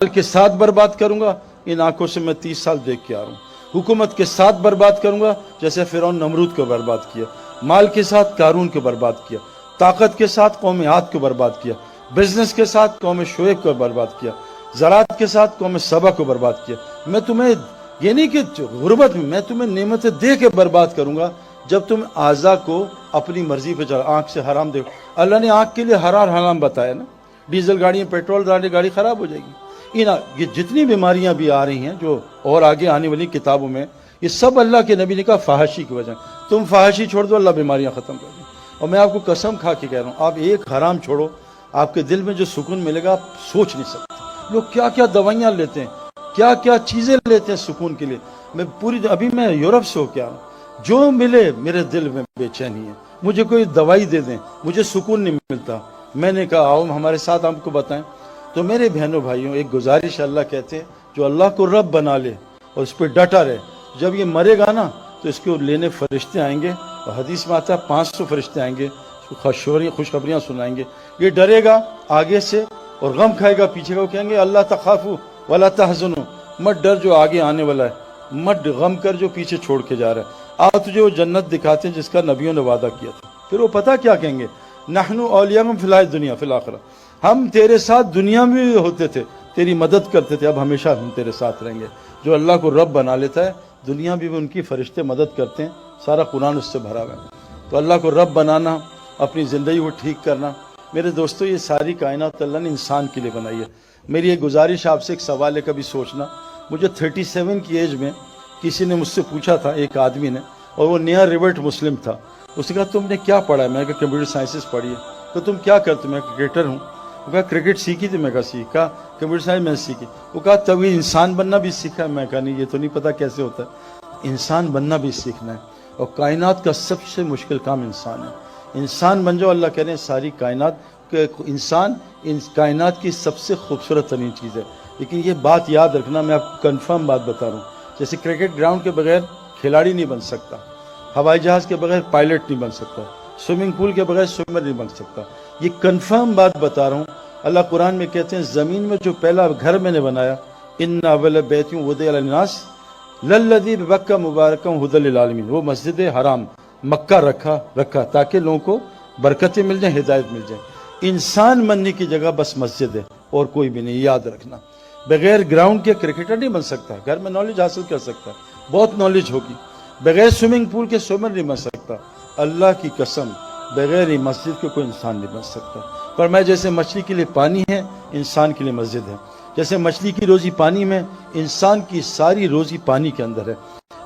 के साथ बर्बाद करूंगा, इन आंखों से मैं 30 साल देख के आ रहा हूँ। हुकूमत के साथ बर्बाद करूंगा, जैसे फिरौन नमरूद को बर्बाद किया, माल के साथ कारून को बर्बाद किया, ताकत के साथ कौम आद को बर्बाद किया, बिजनेस के साथ कौम शुएब को बर्बाद किया, ज़राअत के साथ कौम सबा को बर्बाद किया। मैं तुम्हें ये नहीं कि गुर्बत में, मैं तुम्हें नेमतें दे के बर्बाद करूंगा जब तुम आज़ा को अपनी मर्जी पे चला। आंख से हराम देखो, अल्लाह ने आंख के लिए हराम बताया ना। डीजल गाड़ियाँ, पेट्रोल गाड़ी खराब हो जाएगी। ये जितनी बीमारियां भी आ रही हैं जो और आगे आने वाली किताबों में, ये सब अल्लाह के नबी ने कहा फहाशी की वजह। तुम फहाशी छोड़ दो, अल्लाह बीमारियां खत्म कर दे। और मैं आपको कसम खा के कह रहा हूँ, आप एक हराम छोड़ो, आपके दिल में जो सुकून मिलेगा आप सोच नहीं सकते। लोग क्या क्या दवाइयाँ लेते हैं, क्या क्या चीज़ें लेते हैं सुकून के लिए। अभी मैं यूरोप से होकर आ रहा हूँ, जो मिले मेरे दिल में बेचैनी है। मुझे कोई दवाई दे दें, मुझे सुकून नहीं मिलता। मैंने कहा आओ हमारे साथ आपको बताएं। तो मेरे बहनों भाइयों, एक गुजारिश अल्लाह कहते हैं, जो अल्लाह को रब बना ले और उस पर डटा रहे, जब ये मरेगा ना तो इसको लेने फरिश्ते आएंगे। और हदीस में आता है 500 फरिश्ते आएंगे, खुशखबरियाँ सुनाएंगे। ये डरेगा आगे से और गम खाएगा पीछे का। वो कहेंगे अल्लाह तखाफू वला तहज़नु, मत डर जो आगे आने वाला है, मत गम कर जो पीछे छोड़ के जा रहा है। आ तुझे वो जन्नत दिखाते हैं जिसका नबियों ने वादा किया था। फिर वो पता क्या कहेंगे, नहनु औलियाकुम फिल दुनिया फिल आखिरह, हम तेरे साथ दुनिया में भी होते थे, तेरी मदद करते थे, अब हमेशा हम तेरे साथ रहेंगे। जो अल्लाह को रब बना लेता है, दुनिया भी उनकी फरिश्ते मदद करते हैं। सारा कुरान उससे भरा हुआ है। तो अल्लाह को रब बनाना, अपनी ज़िंदगी को ठीक करना। मेरे दोस्तों, ये सारी कायनात अल्लाह ने इंसान के लिए बनाई है। मेरी एक गुजारिश आपसे, एक सवाल है, कभी सोचना। मुझे 37 की एज में किसी ने मुझसे पूछा था, एक आदमी ने, और वो नया रिवर्ट मुस्लिम था। उसने कहा तुमने क्या पढ़ा है? मैं कहा कंप्यूटर साइंसेस पढ़ी है। तो तुम क्या करते? मैं क्रिकेटर हूँ। वो कहा क्रिकेट सीखी थी? मैं कहा सीखा। कंप्यूटर साइंस मैंने सीखी। वो कहा तभी इंसान बनना भी सीखा? मैं कहा नहीं, ये तो नहीं पता कैसे होता है। इंसान बनना भी सीखना है, और कायनात का सबसे मुश्किल काम इंसान है। इंसान बन जाओ, अल्लाह कह रहे हैं सारी कायनात के इंसान इन कायनात की सबसे खूबसूरत तरीन चीज़ है। लेकिन ये बात याद रखना, मैं आपको कन्फर्म बात बता रहा हूँ। जैसे क्रिकेट ग्राउंड के बगैर खिलाड़ी नहीं बन सकता, हवाई जहाज़ के बगैर पायलट नहीं बन सकता, स्विमिंग पूल के बगैर स्विमर नहीं बन सकता। ये कन्फर्म बात बता रहा हूँ। अल्लाह कुरान में कहते हैं, ज़मीन में जो पहला घर मैंने बनाया, इन्ना अव्वल बैतिन वुदिअ लिन्नास लल्लज़ी बिबक्का मुबारकन हुदल लिल आलमीन, वो मस्जिद हराम मक्का रखा ताकि लोगों को बरकतें मिल जाए, हिदायत मिल जाए। इंसान बनने की जगह बस मस्जिद है और कोई भी नहीं, याद रखना। बगैर ग्राउंड के क्रिकेटर नहीं बन सकता। घर में नॉलेज हासिल कर सकता, बहुत नॉलेज होगी। बगैर स्विमिंग पूल के स्विमर नहीं बन सकता। अल्लाह की कसम, बगैर मस्जिद के कोई इंसान नहीं बन सकता। पर मैं जैसे मछली के लिए पानी है, इंसान के लिए मस्जिद है। जैसे मछली की रोज़ी पानी में, इंसान की सारी रोज़ी पानी के अंदर है।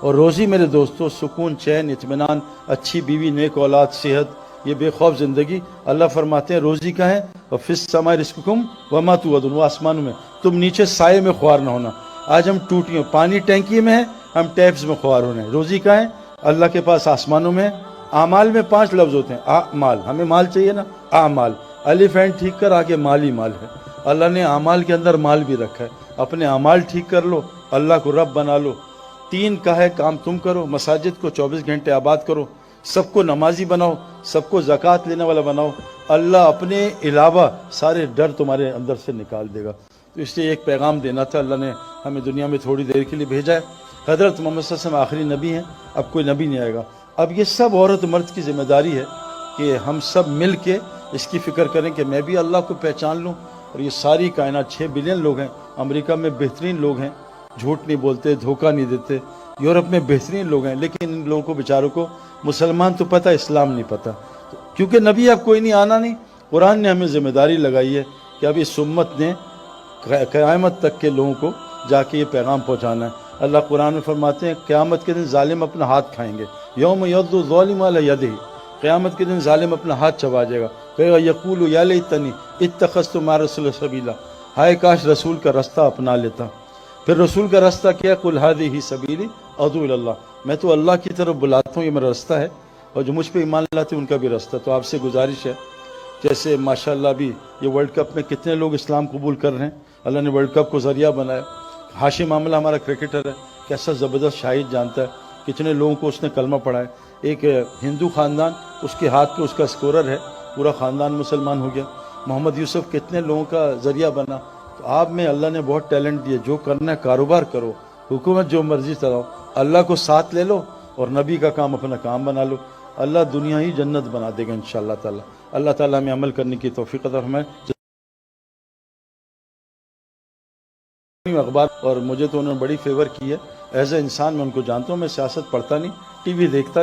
और रोज़ी मेरे दोस्तों, सुकून, चैन, इत्मीनान, अच्छी बीवी, नेक औलाद, सेहत, ये बेखौफ ज़िंदगी। अल्लाह फरमाते हैं रोज़ी का है, और फिस समा रिज़्कुकुम वमा तुअदून, वो आसमानों में, तुम नीचे साये में ख्वार ना होना। आज हम टूटियों, पानी टैंकी में है, हम टैप्स में ख्वार होने। रोज़ी का है अल्लाह के पास, आसमानों में। आमाल में 5 लफ्ज़ होते हैं। आमाल, हमें माल चाहिए ना, आमाल, अलिफ एंड ठीक कर, आगे माल ही माल है। अल्लाह ने आमाल के अंदर माल भी रखा है। अपने आमाल ठीक कर लो, अल्लाह को रब बना लो। 3 का है काम तुम करो, मसाजिद को 24 घंटे आबाद करो, सबको नमाजी बनाओ, सबको ज़कात लेने वाला बनाओ। अल्लाह अपने अलावा सारे डर तुम्हारे अंदर से निकाल देगा। तो इसलिए एक पैगाम देना था। अल्लाह ने हमें दुनिया में थोड़ी देर के लिए भेजा है। हज़रत मोहम्मद सल्लल्लाहु अलैहि वसल्लम आखिरी नबी हैं, अब कोई नबी नहीं आएगा। अब ये सब औरत मर्द की जिम्मेदारी है कि हम सब मिल के इसकी फ़िक्र करें कि मैं भी अल्लाह को पहचान लूँ। और ये सारी कायनात 6 बिलियन लोग हैं। अमेरिका में बेहतरीन लोग हैं, झूठ नहीं बोलते, धोखा नहीं देते। यूरोप में बेहतरीन लोग हैं, लेकिन इन लोगों को बेचारों को मुसलमान तो पता, इस्लाम नहीं पता। क्योंकि नबी अब कोई नहीं, आना नहीं। कुरान ने हमें जिम्मेदारी लगाई है कि अब इस उम्मत ने क़यामत तक के लोगों को जाके ये पैगाम पहुँचाना है। अल्लाह कुरान में फरमाते हैं क़यामत के दिन जालिम अपना हाथ खाएंगे। यौम यद्दु ज़ालिमु अला यदिही, क़यामत के दिन जालिम अपना हाथ चबा जाएगा। कहेगा यक़ूलु या लैतनी इत्तख़ज़्तु मा'a रसूल सबीला, हाय काश रसूल का रास्ता अपना लेता। फिर रसूल का रास्ता क्या? कुल हादिही सबीली अदू इलल्लाह, मैं तो अल्लाह की तरफ बुलाता हूँ, ये मेरा रास्ता है। और जो मुझ पर ईमान लाते उनका भी रास्ता। तो आपसे गुजारिश है, जैसे माशाअल्लाह भी ये वर्ल्ड कप में कितने लोग इस्लाम कबूल कर रहे हैं। अल्लाह ने वर्ल्ड कप को ज़रिया बनाया। हाशिम मामला हमारा क्रिकेटर है, कैसा ज़बरदस्त शाहिद जानता है, कितने लोगों को उसने कलमा पढ़ाया। एक हिंदू ख़ानदान, उसके हाथ पे उसका स्कोरर है, पूरा ख़ानदान मुसलमान हो गया। मोहम्मद यूसुफ कितने लोगों का ज़रिया बना। آپ میں اللہ نے بہت ٹیلنٹ دیا، جو کرنا ہے کاروبار کرو، حکومت جو مرضی چلاؤ، اللہ کو ساتھ لے لو اور نبی کا کام اپنا کام بنا لو، اللہ دنیا ہی جنت بنا دے گا انشاءاللہ تعالی۔ اللہ تعالیٰ ہمیں عمل کرنے کی توفیق عطا فرمائے۔ اخبار اور مجھے تو انہوں نے بڑی فیور کی ہے، ایز اے انسان میں ان کو جانتا ہوں، میں سیاست پڑھتا نہیں، ٹی وی دیکھتا